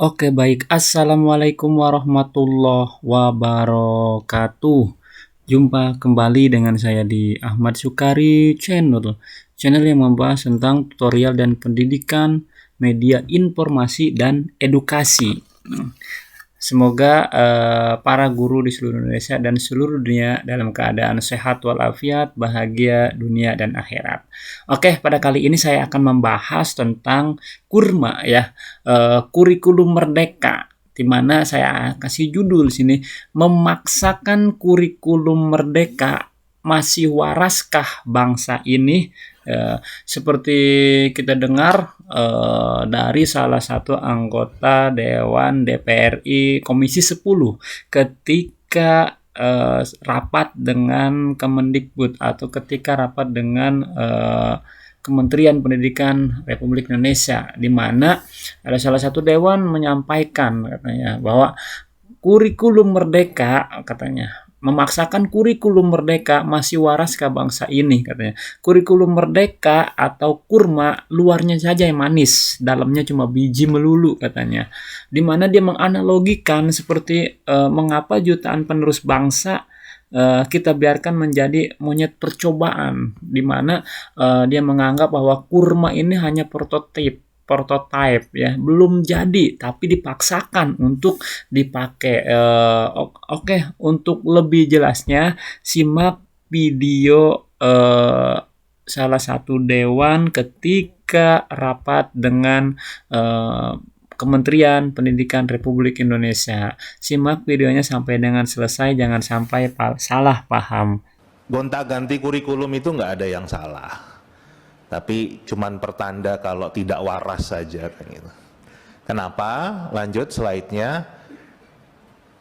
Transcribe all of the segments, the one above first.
Oke baik, Assalamualaikum warahmatullahi wabarakatuh. Jumpa kembali dengan saya di Ahmad Sukari Channel yang membahas tentang tutorial dan pendidikan, media informasi dan edukasi. Semoga para guru di seluruh Indonesia dan seluruh dunia dalam keadaan sehat walafiat, bahagia dunia dan akhirat. Oke, pada kali ini saya akan membahas tentang kurma ya, kurikulum merdeka, di mana saya kasih judul sini, memaksakan kurikulum merdeka, masih waraskah bangsa ini? Seperti kita dengar dari salah satu anggota Dewan DPRI Komisi 10 ketika rapat dengan Kemendikbud atau ketika rapat dengan Kementerian Pendidikan Republik Indonesia, di mana ada salah satu dewan menyampaikan katanya bahwa kurikulum merdeka, katanya memaksakan kurikulum merdeka, masih waraskah bangsa ini, katanya. Kurikulum merdeka atau kurma, luarnya saja yang manis, dalamnya cuma biji melulu, katanya. Di mana dia menganalogikan seperti mengapa jutaan penerus bangsa kita biarkan menjadi monyet percobaan, di mana dia menganggap bahwa kurma ini hanya prototipe ya, belum jadi tapi dipaksakan untuk dipakai. Oke, untuk lebih jelasnya simak video salah satu dewan ketika rapat dengan Kementerian Pendidikan Republik Indonesia. Simak videonya sampai dengan selesai, jangan sampai salah paham. Gonta-ganti kurikulum itu nggak ada yang salah, tapi cuman pertanda kalau tidak waras saja kan gitu. Kenapa? Lanjut slide-nya.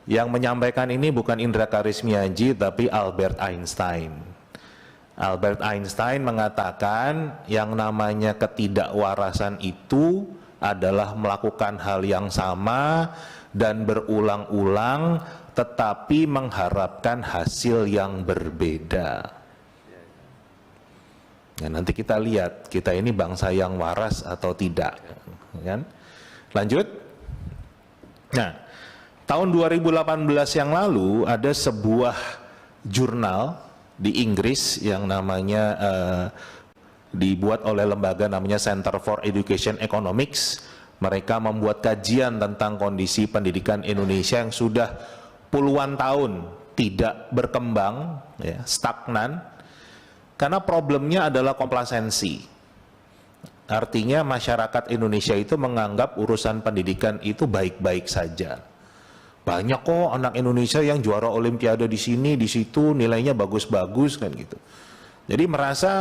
Yang menyampaikan ini bukan Indra Karismiaji tapi Albert Einstein. Albert Einstein mengatakan yang namanya ketidakwarasan itu adalah melakukan hal yang sama dan berulang-ulang tetapi mengharapkan hasil yang berbeda. Nah, nanti kita lihat kita ini bangsa yang waras atau tidak, kan? Lanjut. Nah, tahun 2018 yang lalu ada sebuah jurnal di Inggris yang namanya dibuat oleh lembaga namanya Center for Education Economics. Mereka membuat kajian tentang kondisi pendidikan Indonesia yang sudah puluhan tahun tidak berkembang, ya, stagnan. Karena problemnya adalah komplasensi. Artinya masyarakat Indonesia itu menganggap urusan pendidikan itu baik-baik saja. Banyak kok anak Indonesia yang juara olimpiade di sini, di situ, nilainya bagus-bagus kan gitu. Jadi merasa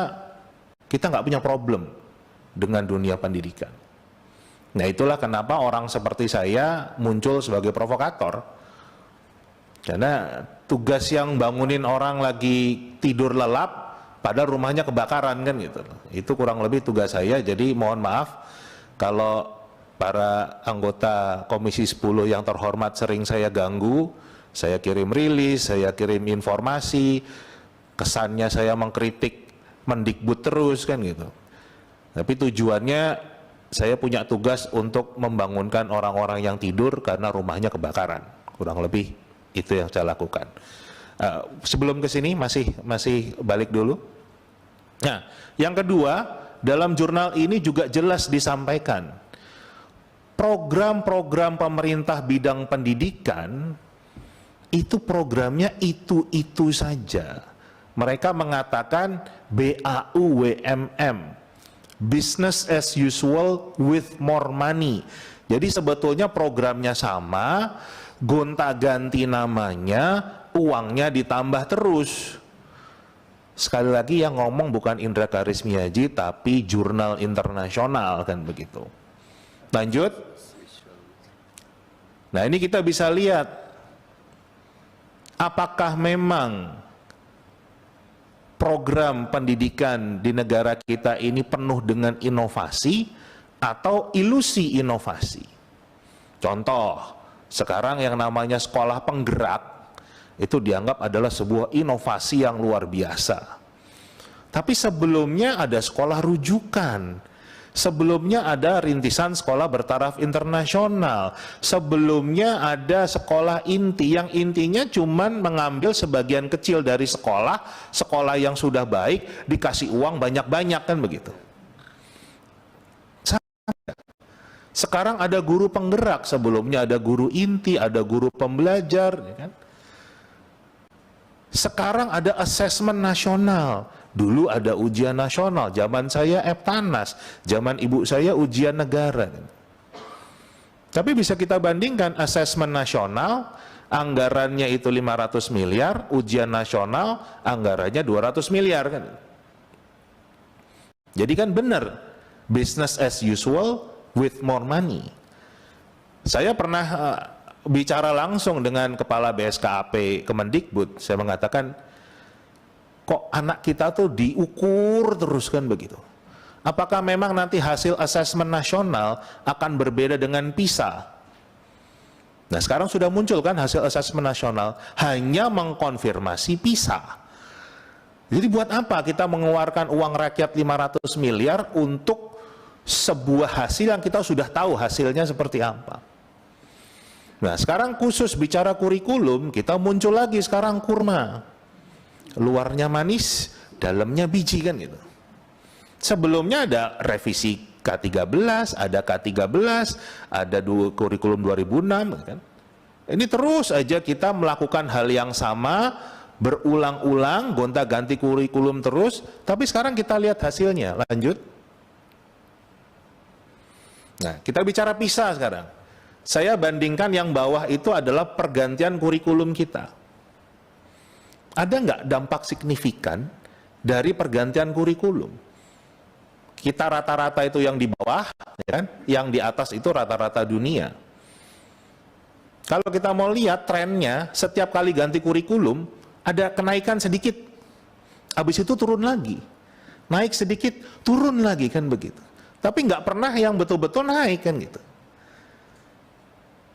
kita nggak punya problem dengan dunia pendidikan. Nah, itulah kenapa orang seperti saya muncul sebagai provokator. Karena tugas yang bangunin orang lagi tidur lelap, padahal rumahnya kebakaran kan gitu. Itu kurang lebih tugas saya. Jadi mohon maaf kalau para anggota Komisi 10 yang terhormat sering saya ganggu, saya kirim rilis, saya kirim informasi, kesannya saya mengkritik Mendikbud terus kan gitu. Tapi tujuannya saya punya tugas untuk membangunkan orang-orang yang tidur karena rumahnya kebakaran. Kurang lebih itu yang saya lakukan. Sebelum ke sini masih balik dulu. Nah, yang kedua, dalam jurnal ini juga jelas disampaikan program-program pemerintah bidang pendidikan itu programnya itu saja. Mereka mengatakan BAUWMM, business as usual with more money. Jadi sebetulnya programnya sama, gonta-ganti namanya, uangnya ditambah terus. Sekali lagi yang ngomong bukan Indra Karismiaji tapi jurnal internasional kan begitu. Lanjut. Nah, ini kita bisa lihat apakah memang program pendidikan di negara kita ini penuh dengan inovasi atau ilusi inovasi. Contoh, sekarang yang namanya sekolah penggerak itu dianggap adalah sebuah inovasi yang luar biasa. Tapi sebelumnya ada sekolah rujukan. Sebelumnya ada rintisan sekolah bertaraf internasional. Sebelumnya ada sekolah inti yang intinya cuman mengambil sebagian kecil dari sekolah, sekolah yang sudah baik dikasih uang banyak-banyak, kan begitu. Sekarang ada guru penggerak, sebelumnya ada guru inti, ada guru pembelajar, ya kan? Sekarang ada asesmen nasional. Dulu ada ujian nasional, zaman saya Eptanas, zaman ibu saya ujian negara. Tapi bisa kita bandingkan asesmen nasional, anggarannya itu 500 miliar, ujian nasional anggarannya 200 miliar kan. Jadi kan benar, business as usual with more money. Saya pernah bicara langsung dengan Kepala BSKAP Kemendikbud, saya mengatakan, kok anak kita tuh diukur terus kan begitu. Apakah memang nanti hasil asesmen nasional akan berbeda dengan PISA? Nah sekarang sudah muncul kan hasil asesmen nasional, hanya mengkonfirmasi PISA. Jadi buat apa kita mengeluarkan uang rakyat 500 miliar untuk sebuah hasil yang kita sudah tahu hasilnya seperti apa? Nah sekarang khusus bicara kurikulum, kita muncul lagi sekarang kurma. Luarnya manis, dalamnya biji kan gitu. Sebelumnya ada revisi K13, ada K13, ada kurikulum 2006 kan. Ini terus aja kita melakukan hal yang sama, berulang-ulang, gonta-ganti kurikulum terus, tapi sekarang kita lihat hasilnya. Lanjut. Nah, kita bicara PISA sekarang. Saya bandingkan yang bawah itu adalah pergantian kurikulum kita. Ada nggak dampak signifikan dari pergantian kurikulum? Kita rata-rata itu yang di bawah, ya kan? Yang di atas itu rata-rata dunia. Kalau kita mau lihat trennya, setiap kali ganti kurikulum, ada kenaikan sedikit. Habis itu turun lagi. Naik sedikit, turun lagi, kan begitu. Tapi nggak pernah yang betul-betul naik, kan gitu.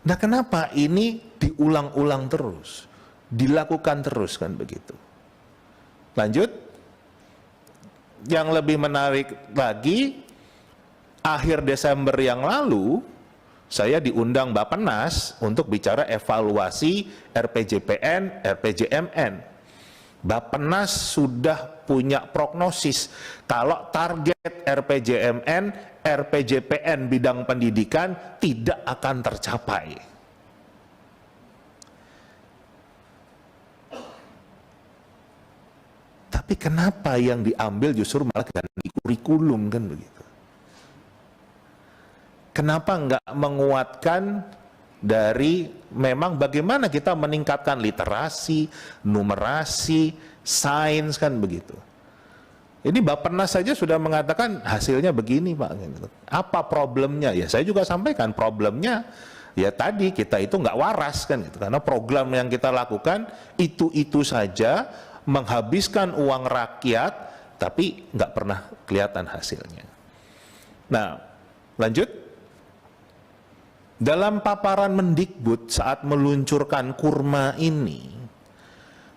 Nah kenapa ini diulang-ulang terus? Dilakukan terus kan begitu. Lanjut. Yang lebih menarik lagi, akhir Desember yang lalu saya diundang Bappenas untuk bicara evaluasi RPJPN, RPJMN. Bappenas sudah punya prognosis kalau target RPJMN, RPJPN bidang pendidikan tidak akan tercapai. Tapi kenapa yang diambil justru malah ganti kurikulum kan begitu? Kenapa nggak menguatkan dari memang bagaimana kita meningkatkan literasi, numerasi, sains kan begitu? Ini Bappenas saja sudah mengatakan hasilnya begini Pak. Apa problemnya? Ya saya juga sampaikan problemnya. Ya tadi kita itu nggak waras kan gitu. Karena program yang kita lakukan itu saja, menghabiskan uang rakyat, tapi nggak pernah kelihatan hasilnya. Nah, lanjut. Dalam paparan Mendikbud saat meluncurkan kurma ini,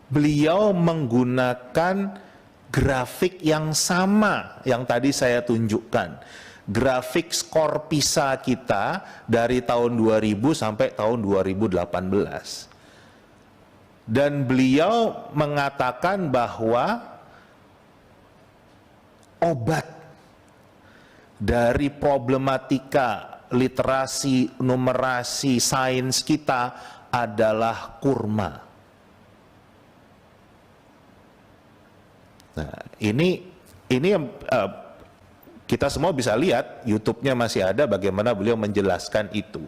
beliau menggunakan grafik yang sama yang tadi saya tunjukkan. Grafik skor PISA kita dari tahun 2000 sampai tahun 2018. Dan beliau mengatakan bahwa obat dari problematika literasi, numerasi, sains kita adalah kurma. Nah, ini kita semua bisa lihat, YouTube-nya masih ada bagaimana beliau menjelaskan itu.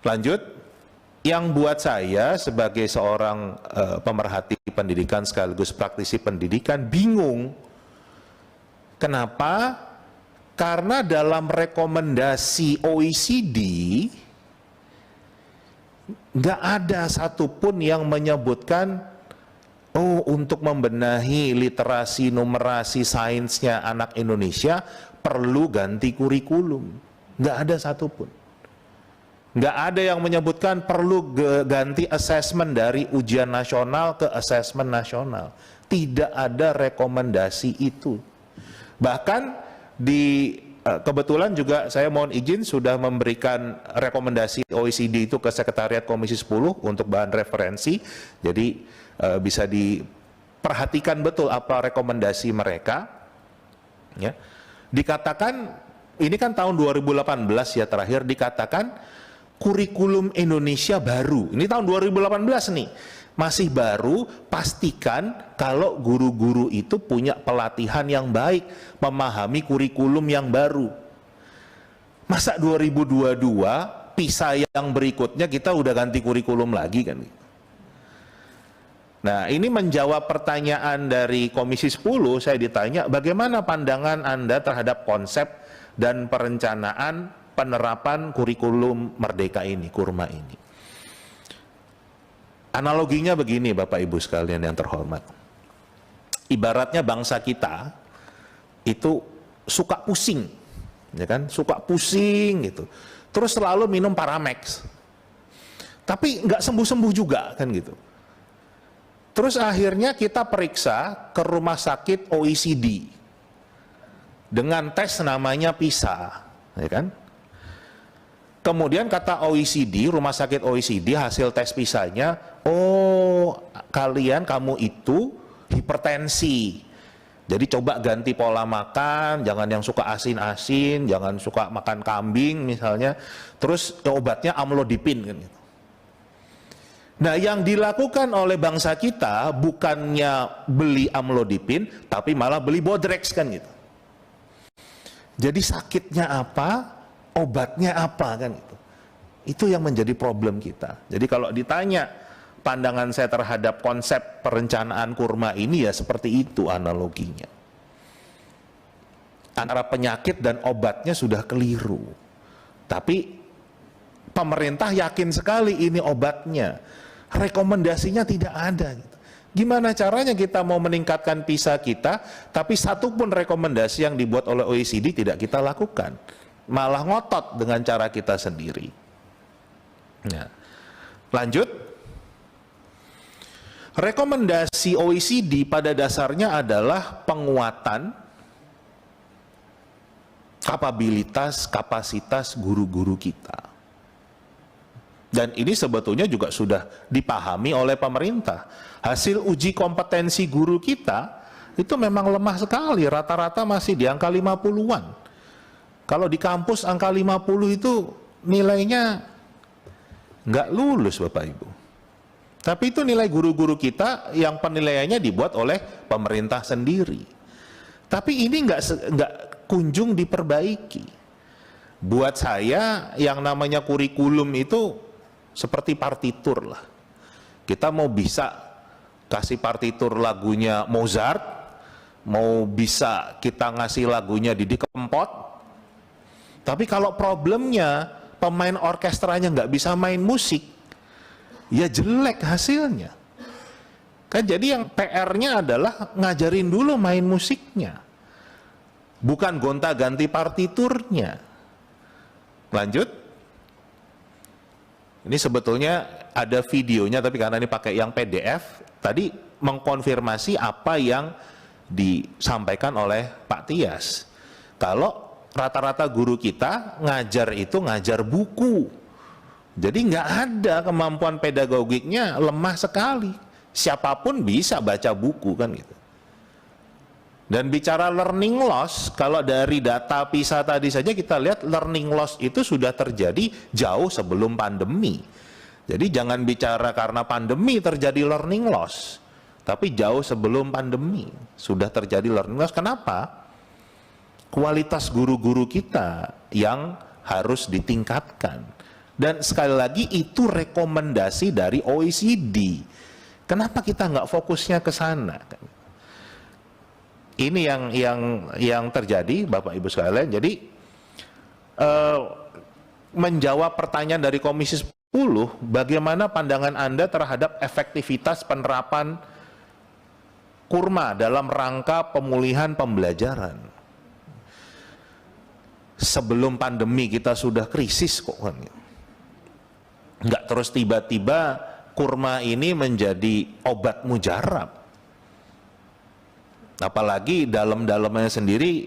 Lanjut. Yang buat saya sebagai seorang pemerhati pendidikan sekaligus praktisi pendidikan bingung. Kenapa? Karena dalam rekomendasi OECD nggak ada satupun yang menyebutkan untuk membenahi literasi, numerasi, sainsnya anak Indonesia perlu ganti kurikulum. Nggak ada satupun. Nggak ada yang menyebutkan perlu ganti asesmen dari ujian nasional ke asesmen nasional. Tidak ada rekomendasi itu. Bahkan di kebetulan juga saya mohon izin sudah memberikan rekomendasi OECD itu ke Sekretariat Komisi 10 untuk bahan referensi. Jadi bisa diperhatikan betul apa rekomendasi mereka. Ya. Dikatakan, ini kan tahun 2018 ya terakhir, dikatakan kurikulum Indonesia baru. Ini tahun 2018 nih. Masih baru, pastikan kalau guru-guru itu punya pelatihan yang baik, memahami kurikulum yang baru. Masa 2022, PISA yang berikutnya kita udah ganti kurikulum lagi kan? Nah, ini menjawab pertanyaan dari Komisi 10, saya ditanya, bagaimana pandangan Anda terhadap konsep dan perencanaan penerapan kurikulum Merdeka ini, Kurma ini? Analoginya begini Bapak Ibu sekalian yang terhormat. Ibaratnya bangsa kita itu suka pusing, ya kan? Suka pusing gitu. Terus selalu minum Paramex. Tapi nggak sembuh-sembuh juga kan gitu. Terus akhirnya kita periksa ke rumah sakit OECD dengan tes namanya PISA, ya kan? Kemudian kata OECD, rumah sakit OECD hasil tes PISA-nya, oh kamu itu hipertensi. Jadi coba ganti pola makan, jangan yang suka asin-asin, jangan suka makan kambing misalnya. Terus obatnya amlodipin kan gitu. Nah, yang dilakukan oleh bangsa kita bukannya beli amlodipin, tapi malah beli Bodrex kan gitu. Jadi sakitnya apa? Obatnya apa kan itu yang menjadi problem kita. Jadi kalau ditanya pandangan saya terhadap konsep perencanaan Kurma ini ya seperti itu analoginya. Antara penyakit dan obatnya sudah keliru. Tapi pemerintah yakin sekali ini obatnya. Rekomendasinya tidak ada gitu. Gimana caranya kita mau meningkatkan PISA kita, tapi satupun rekomendasi yang dibuat oleh OECD tidak kita lakukan. Malah ngotot dengan cara kita sendiri. Nah, lanjut. Rekomendasi OECD pada dasarnya adalah penguatan kapasitas guru-guru kita. Dan ini sebetulnya juga sudah dipahami oleh pemerintah. Hasil uji kompetensi guru kita itu memang lemah sekali, rata-rata masih di angka 50-an. Kalau di kampus angka 50 itu nilainya nggak lulus Bapak Ibu. Tapi itu nilai guru-guru kita yang penilaiannya dibuat oleh pemerintah sendiri. Tapi ini nggak kunjung diperbaiki. Buat saya yang namanya kurikulum itu seperti partitur lah. Kita mau bisa kasih partitur lagunya Mozart, mau bisa kita ngasih lagunya Didi Kempot, tapi kalau problemnya pemain orkestranya nggak bisa main musik, ya jelek hasilnya. Kan jadi yang PR-nya adalah ngajarin dulu main musiknya, bukan gonta-ganti partiturnya. Lanjut. Ini sebetulnya ada videonya, tapi karena ini pakai yang PDF, tadi mengkonfirmasi apa yang disampaikan oleh Pak Tias. Kalau rata-rata guru kita ngajar itu ngajar buku, jadi nggak ada kemampuan pedagogiknya, lemah sekali. Siapapun bisa baca buku kan gitu. Dan bicara learning loss, kalau dari data PISA tadi saja kita lihat learning loss itu sudah terjadi jauh sebelum pandemi. Jadi jangan bicara karena pandemi terjadi learning loss, tapi jauh sebelum pandemi sudah terjadi learning loss. Kenapa? Kualitas guru-guru kita yang harus ditingkatkan. Dan sekali lagi itu rekomendasi dari OECD. Kenapa kita nggak fokusnya ke sana? Ini yang terjadi Bapak Ibu sekalian. Jadi menjawab pertanyaan dari Komisi 10, bagaimana pandangan Anda terhadap efektivitas penerapan Kurma dalam rangka pemulihan pembelajaran? Sebelum pandemi kita sudah krisis kok kan. Nggak terus tiba-tiba Kurma ini menjadi obat mujarab. Apalagi dalam-dalamnya sendiri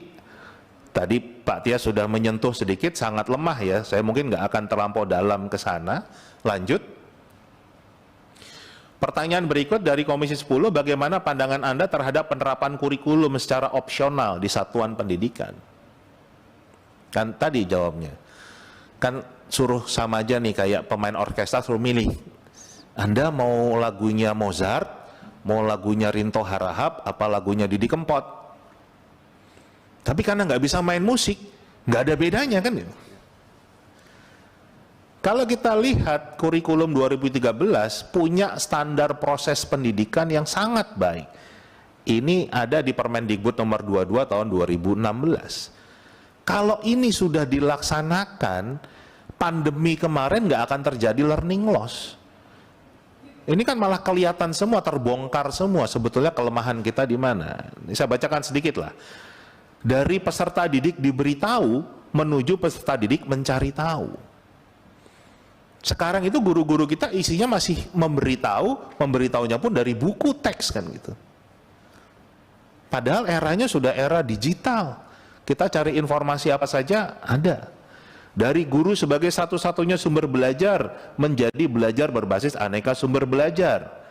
Tadi Pak Tia sudah menyentuh sedikit, sangat lemah ya. Saya mungkin nggak akan terlampau dalam ke sana. Lanjut. Pertanyaan berikut dari Komisi 10, bagaimana pandangan Anda terhadap penerapan kurikulum secara opsional di satuan pendidikan? Kan tadi jawabnya. Kan suruh sama aja nih, kayak pemain orkestra suruh milih. Anda mau lagunya Mozart, mau lagunya Rinto Harahap, apa lagunya Didi Kempot. Tapi karena nggak bisa main musik, nggak ada bedanya kan gitu. Kalau kita lihat kurikulum 2013 punya standar proses pendidikan yang sangat baik. Ini ada di Permendikbud nomor 22 tahun 2016. Kalau ini sudah dilaksanakan, pandemi kemarin nggak akan terjadi learning loss. Ini kan malah kelihatan semua, terbongkar semua sebetulnya kelemahan kita di mana. Saya bacakan sedikit lah. Dari peserta didik diberitahu menuju peserta didik mencari tahu. Sekarang itu guru-guru kita isinya masih memberitahu, memberitahunya pun dari buku teks kan gitu. Padahal eranya sudah era digital. Kita cari informasi apa saja ada. Dari guru sebagai satu-satunya sumber belajar menjadi belajar berbasis aneka sumber belajar.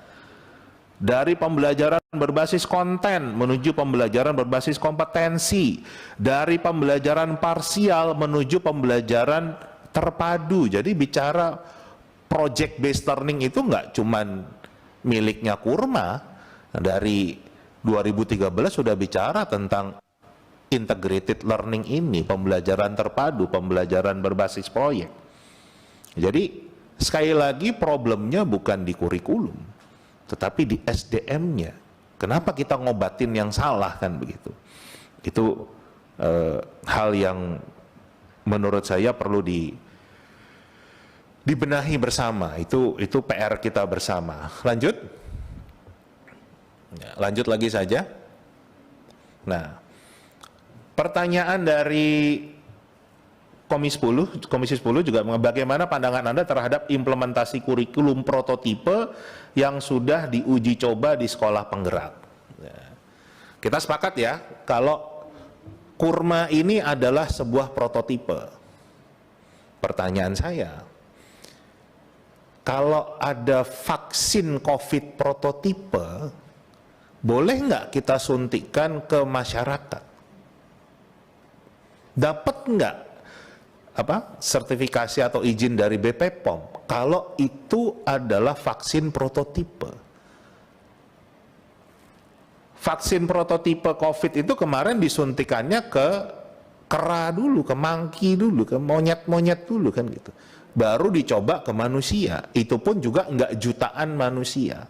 Dari pembelajaran berbasis konten menuju pembelajaran berbasis kompetensi. Dari pembelajaran parsial menuju pembelajaran terpadu. Jadi bicara project based learning itu nggak cuman miliknya Kurma. Dari 2013 sudah bicara tentang integrated learning ini, pembelajaran terpadu, pembelajaran berbasis proyek. Jadi sekali lagi problemnya bukan di kurikulum, tetapi di SDM-nya. Kenapa kita ngobatin yang salah kan begitu? Itu hal yang menurut saya perlu dibenahi bersama. Itu PR kita bersama. Lanjut. Lanjut lagi saja. Nah, pertanyaan dari Komisi 10 juga, bagaimana pandangan Anda terhadap implementasi kurikulum prototipe yang sudah diuji coba di sekolah penggerak? Kita sepakat ya, kalau Kurma ini adalah sebuah prototipe. Pertanyaan saya, kalau ada vaksin COVID prototipe, boleh nggak kita suntikan ke masyarakat? Dapat nggak sertifikasi atau izin dari BP POM kalau itu adalah vaksin prototipe? Vaksin prototipe COVID itu kemarin disuntikannya ke kera dulu, ke monkey dulu, ke monyet-monyet dulu kan gitu. Baru dicoba ke manusia, itu pun juga nggak jutaan manusia.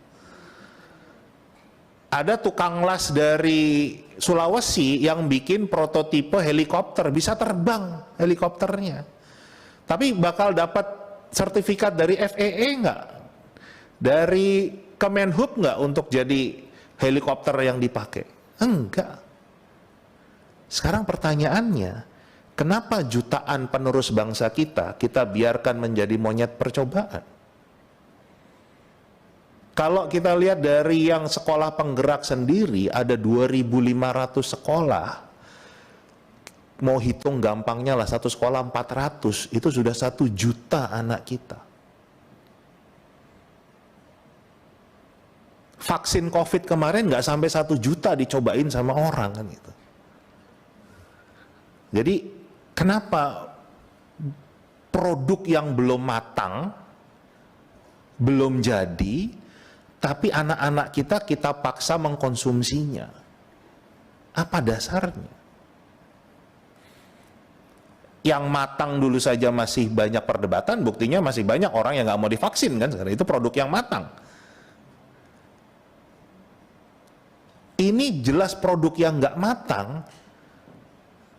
Ada tukang las dari Sulawesi yang bikin prototipe helikopter, bisa terbang helikopternya. Tapi bakal dapat sertifikat dari FAA nggak? Dari Kemenhub nggak untuk jadi helikopter yang dipakai? Enggak. Sekarang pertanyaannya, kenapa jutaan penerus bangsa kita biarkan menjadi monyet percobaan? Kalau kita lihat dari yang sekolah penggerak sendiri, ada 2.500 sekolah. Mau hitung gampangnya lah, satu sekolah 400, itu sudah 1 juta anak kita. Vaksin COVID kemarin nggak sampai 1 juta dicobain sama orang kan gitu. Jadi kenapa produk yang belum matang, belum jadi, tapi anak-anak kita paksa mengkonsumsinya? Apa dasarnya? Yang matang dulu saja masih banyak perdebatan, buktinya masih banyak orang yang nggak mau divaksin kan sekarang. Itu produk yang matang. Ini jelas produk yang nggak matang,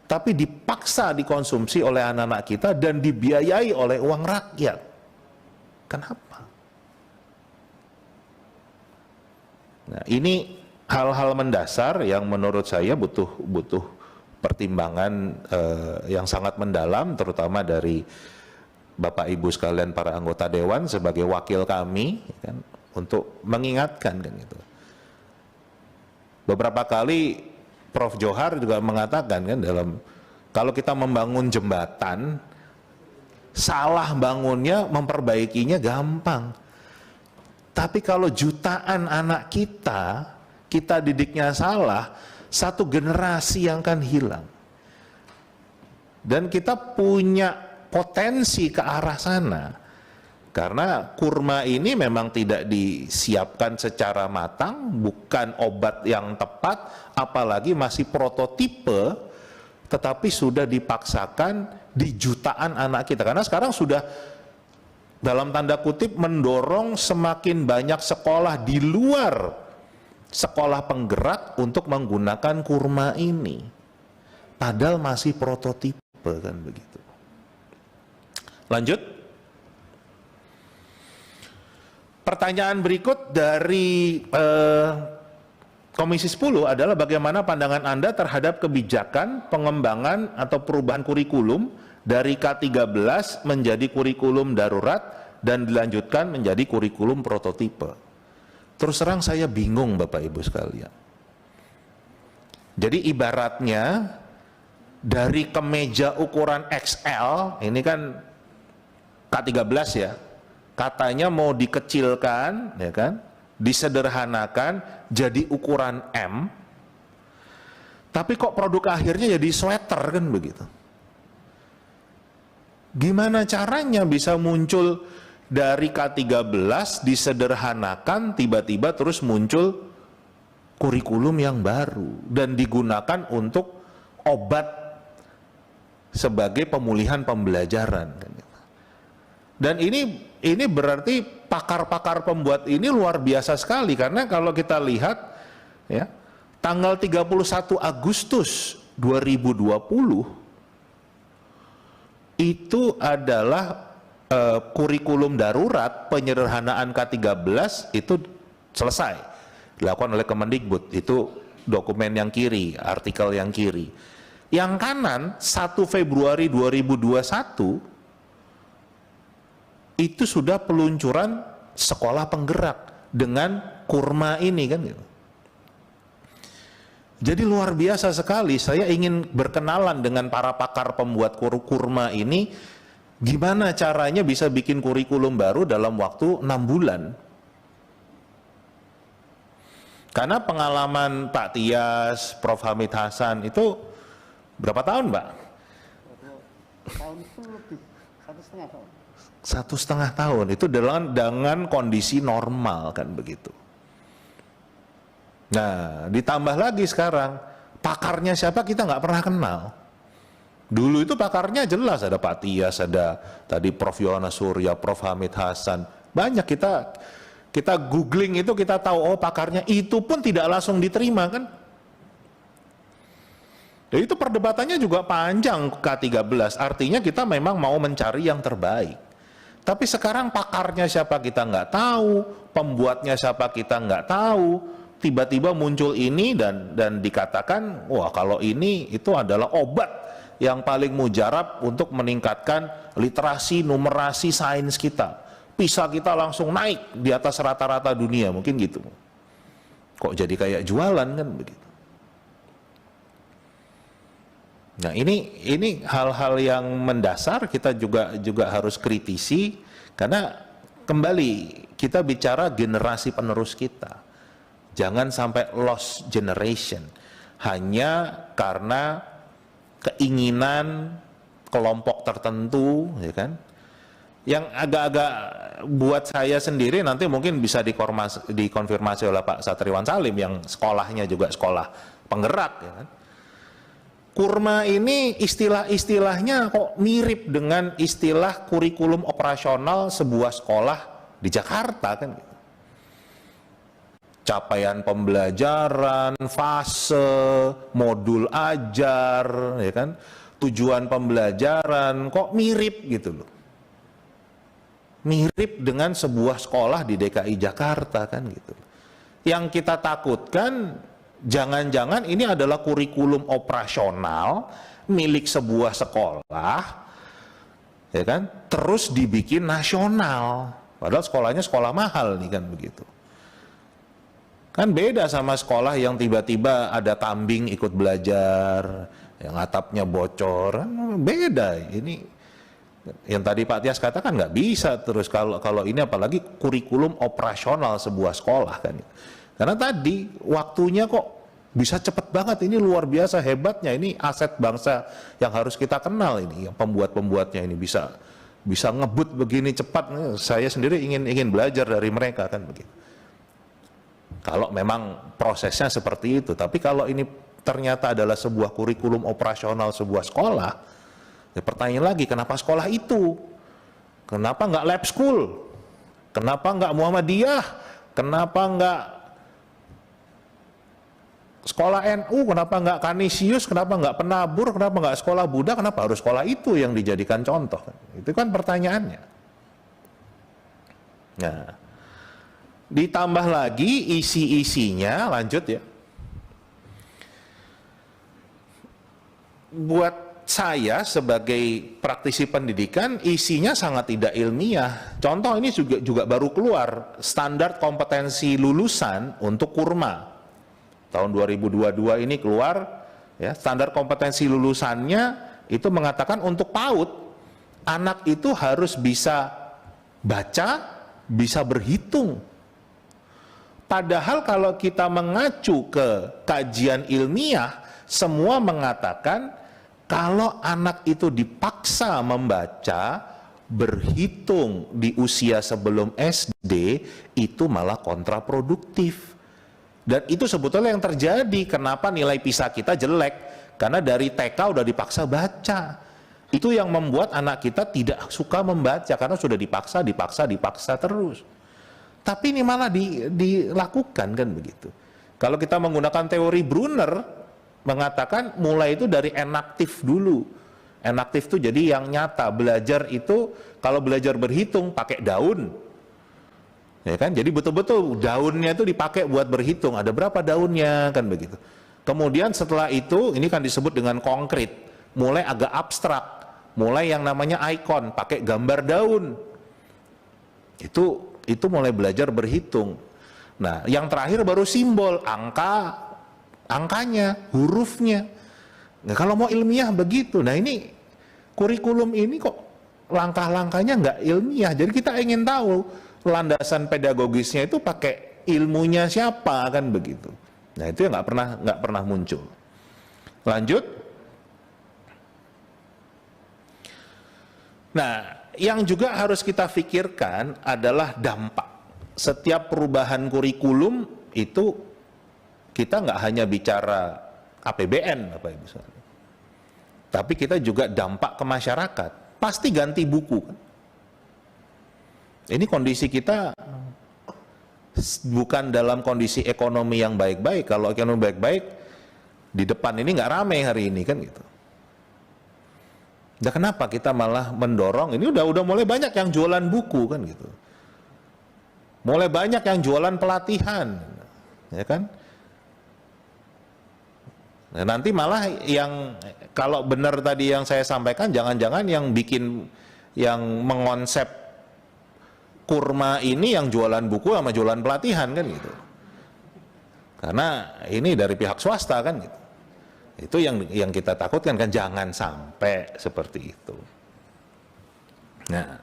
tapi dipaksa dikonsumsi oleh anak-anak kita dan dibiayai oleh uang rakyat. Kenapa? Nah, ini hal-hal mendasar yang menurut saya butuh pertimbangan yang sangat mendalam, terutama dari Bapak Ibu sekalian para anggota dewan sebagai wakil kami kan, untuk mengingatkan kan itu. Beberapa kali Prof Johar juga mengatakan kan dalam Kalau kita membangun jembatan, salah bangunnya, memperbaikinya gampang. Tapi kalau jutaan anak kita didiknya salah, satu generasi yang akan hilang. Dan kita punya potensi ke arah sana. Karena kurma ini memang tidak disiapkan secara matang, bukan obat yang tepat, apalagi masih prototipe, tetapi sudah dipaksakan di jutaan anak kita. Karena sekarang sudah dalam tanda kutip mendorong semakin banyak sekolah di luar sekolah penggerak untuk menggunakan kurma ini. Padahal masih prototipe kan begitu. Lanjut. Pertanyaan berikut dari Komisi 10 adalah bagaimana pandangan Anda terhadap kebijakan pengembangan atau perubahan kurikulum dari K13 menjadi kurikulum darurat dan dilanjutkan menjadi kurikulum prototipe. Terus terang saya bingung Bapak Ibu sekalian. Jadi ibaratnya dari kemeja ukuran XL, ini kan K13 ya, katanya mau dikecilkan, ya kan, disederhanakan jadi ukuran M, tapi kok produk akhirnya jadi sweater kan begitu. Gimana caranya bisa muncul dari K13 disederhanakan, tiba-tiba terus muncul kurikulum yang baru dan digunakan untuk obat sebagai pemulihan pembelajaran kan. Dan ini berarti pakar-pakar pembuat ini luar biasa sekali, karena kalau kita lihat ya, tanggal 31 Agustus 2020 itu adalah kurikulum darurat penyederhanaan K13 itu selesai dilakukan oleh Kemendikbud. Itu dokumen yang kiri, artikel yang kiri. Yang kanan 1 Februari 2021 itu sudah peluncuran sekolah penggerak dengan kurma ini kan gitu. Jadi luar biasa sekali. Saya ingin berkenalan dengan para pakar pembuat kurma ini, gimana caranya bisa bikin kurikulum baru dalam waktu 6 bulan. Karena pengalaman Pak Tias, Prof. Hamid Hasan itu berapa tahun Pak? Tahun itu lebih 1,5 tahun. 1,5 tahun itu dengan kondisi normal kan begitu. Nah, ditambah lagi sekarang pakarnya siapa kita nggak pernah kenal. Dulu itu pakarnya jelas, ada Pak Tias, ada tadi Prof. Yohanes Surya, Prof. Hamid Hasan, banyak. Kita googling itu kita tahu, oh pakarnya, itu pun tidak langsung diterima kan. Jadi itu perdebatannya juga panjang K13, artinya kita memang mau mencari yang terbaik. Tapi sekarang pakarnya siapa kita nggak tahu, pembuatnya siapa kita nggak tahu, tiba-tiba muncul ini dan dikatakan, wah kalau ini itu adalah obat yang paling mujarab untuk meningkatkan literasi, numerasi sains kita. PISA kita langsung naik di atas rata-rata dunia, mungkin gitu. Kok jadi kayak jualan kan begitu. Nah ini hal-hal yang mendasar kita juga harus kritisi, karena kembali kita bicara generasi penerus kita. Jangan sampai lost generation hanya karena keinginan kelompok tertentu, ya kan? Yang agak-agak buat saya sendiri nanti mungkin bisa dikonfirmasi oleh Pak Satriwan Salim yang sekolahnya juga sekolah penggerak, ya kan? Kurma ini istilah-istilahnya kok mirip dengan istilah kurikulum operasional sebuah sekolah di Jakarta kan. Capaian pembelajaran, fase, modul ajar, ya kan, tujuan pembelajaran, kok mirip gitu loh. Mirip dengan sebuah sekolah di DKI Jakarta kan gitu. Yang kita takutkan jangan-jangan ini adalah kurikulum operasional milik sebuah sekolah, ya kan, terus dibikin nasional, padahal sekolahnya sekolah mahal nih kan begitu. Kan beda sama sekolah yang tiba-tiba ada kambing ikut belajar, yang atapnya bocor, beda. Ini yang tadi Pak Tias katakan nggak bisa terus kalau ini, apalagi kurikulum operasional sebuah sekolah kan. Karena tadi waktunya kok bisa cepet banget, ini luar biasa hebatnya, ini aset bangsa yang harus kita kenal ini, yang pembuat-pembuatnya ini bisa ngebut begini cepat. Saya sendiri ingin belajar dari mereka kan begitu. Kalau memang prosesnya seperti itu, tapi kalau ini ternyata adalah sebuah kurikulum operasional sebuah sekolah, ya pertanyaan lagi, kenapa sekolah itu? Kenapa nggak lab school? Kenapa nggak Muhammadiyah? Kenapa nggak sekolah NU? Kenapa nggak Kanisius? Kenapa nggak Penabur? Kenapa nggak sekolah Buddha? Kenapa harus sekolah itu yang dijadikan contoh? Itu kan pertanyaannya. Nah, ditambah lagi isi-isinya, lanjut ya. Buat saya sebagai praktisi pendidikan, isinya sangat tidak ilmiah. Contoh, ini juga baru keluar standar kompetensi lulusan untuk kurma. Tahun 2022 ini keluar ya, standar kompetensi lulusannya itu mengatakan untuk PAUD, anak itu harus bisa baca, bisa berhitung. Padahal kalau kita mengacu ke kajian ilmiah, semua mengatakan kalau anak itu dipaksa membaca, berhitung di usia sebelum SD, itu malah kontraproduktif. Dan itu sebetulnya yang terjadi. Kenapa nilai PISA kita jelek? Karena dari TK udah dipaksa baca. Itu yang membuat anak kita tidak suka membaca, karena sudah dipaksa terus. Tapi ini malah dilakukan kan begitu. Kalau kita menggunakan teori Brunner, mengatakan mulai itu dari enaktif dulu. Enaktif itu jadi yang nyata. Belajar itu, kalau belajar berhitung pakai daun, ya kan? Jadi betul-betul daunnya itu dipakai buat berhitung. Ada berapa daunnya kan begitu. Kemudian setelah itu, ini kan disebut dengan konkret. Mulai agak abstrak. Mulai yang namanya ikon, pakai gambar daun. Itu mulai belajar berhitung. Nah, yang terakhir baru simbol, angkanya, hurufnya. Nah, kalau mau ilmiah begitu. Nah, ini kurikulum ini kok langkah-langkahnya nggak ilmiah. Jadi kita ingin tahu landasan pedagogisnya itu pakai ilmunya siapa kan begitu. Nah, itu yang nggak pernah muncul. Lanjut. Nah, yang juga harus kita pikirkan adalah dampak. Setiap perubahan kurikulum itu kita nggak hanya bicara APBN, Bapak Ibu, tapi kita juga dampak ke masyarakat. Pasti ganti buku kan? Ini kondisi kita bukan dalam kondisi ekonomi yang baik-baik. Kalau ekonomi baik-baik, di depan ini nggak ramai hari ini kan gitu. Nah, kenapa kita malah mendorong? Ini udah mulai banyak yang jualan buku kan gitu. Mulai banyak yang jualan pelatihan, ya kan? Nah, nanti malah yang kalau benar tadi yang saya sampaikan, jangan-jangan yang mengonsep kurma ini yang jualan buku sama jualan pelatihan kan gitu. Karena ini dari pihak swasta kan gitu. Itu yang kita takutkan kan, jangan sampai seperti itu. Nah,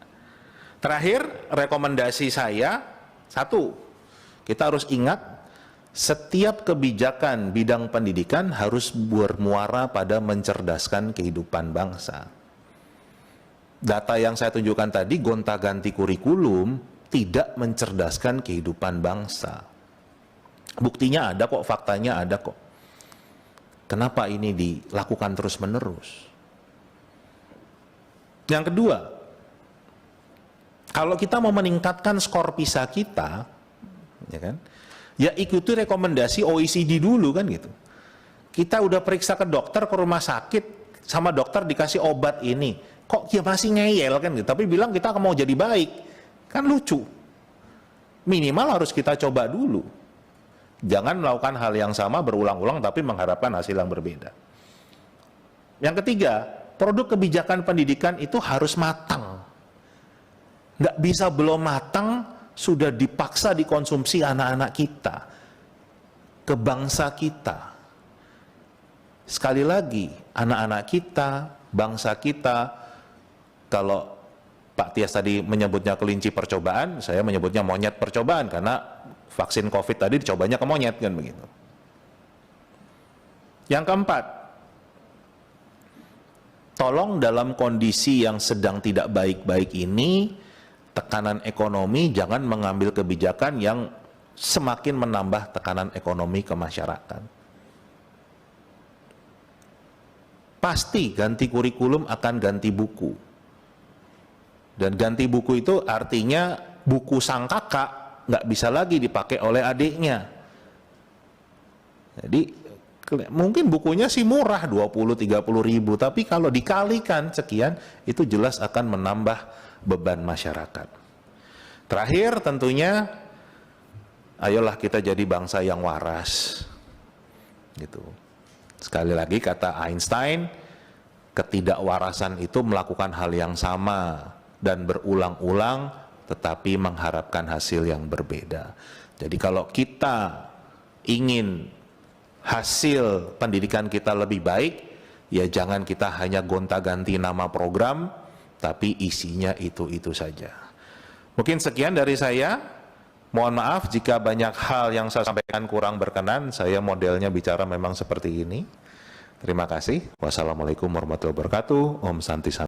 terakhir rekomendasi saya, satu, kita harus ingat setiap kebijakan bidang pendidikan harus bermuara pada mencerdaskan kehidupan bangsa. Data yang saya tunjukkan tadi, gonta-ganti kurikulum tidak mencerdaskan kehidupan bangsa. Buktinya ada kok, faktanya ada kok. Kenapa ini dilakukan terus-menerus? Yang kedua, kalau kita mau meningkatkan skor PISA kita, ya kan, ya ikuti rekomendasi OECD dulu kan gitu. Kita udah periksa ke dokter, ke rumah sakit, sama dokter dikasih obat ini, kok dia masih ngeyel kan gitu, tapi bilang kita mau jadi baik, kan lucu. Minimal harus kita coba dulu. Jangan melakukan hal yang sama berulang-ulang tapi mengharapkan hasil yang berbeda. Yang ketiga, produk kebijakan pendidikan itu harus matang. Nggak bisa belum matang sudah dipaksa dikonsumsi anak-anak kita, ke bangsa kita. sekali lagi, anak-anak kita, bangsa kita, kalau Pak Tias tadi menyebutnya kelinci percobaan, saya menyebutnya monyet percobaan, karena vaksin COVID tadi dicobanya ke monyet, kan begitu. Yang keempat, tolong dalam kondisi yang sedang tidak baik-baik ini, tekanan ekonomi, jangan mengambil kebijakan yang semakin menambah tekanan ekonomi ke masyarakat. Pasti ganti kurikulum akan ganti buku. Dan ganti buku itu artinya buku sang kakak nggak bisa lagi dipakai oleh adiknya. Jadi mungkin bukunya sih murah 20-30 ribu, tapi kalau dikalikan sekian itu jelas akan menambah beban masyarakat. Terakhir tentunya, ayolah kita jadi bangsa yang waras. Gitu. Sekali lagi kata Einstein, ketidakwarasan itu melakukan hal yang sama dan berulang-ulang tetapi mengharapkan hasil yang berbeda. Jadi kalau kita ingin hasil pendidikan kita lebih baik, ya jangan kita hanya gonta-ganti nama program, tapi isinya itu-itu saja. Mungkin sekian dari saya. Mohon maaf jika banyak hal yang saya sampaikan kurang berkenan. Saya modelnya bicara memang seperti ini. Terima kasih. Wassalamualaikum warahmatullahi wabarakatuh. Om Santi Santi.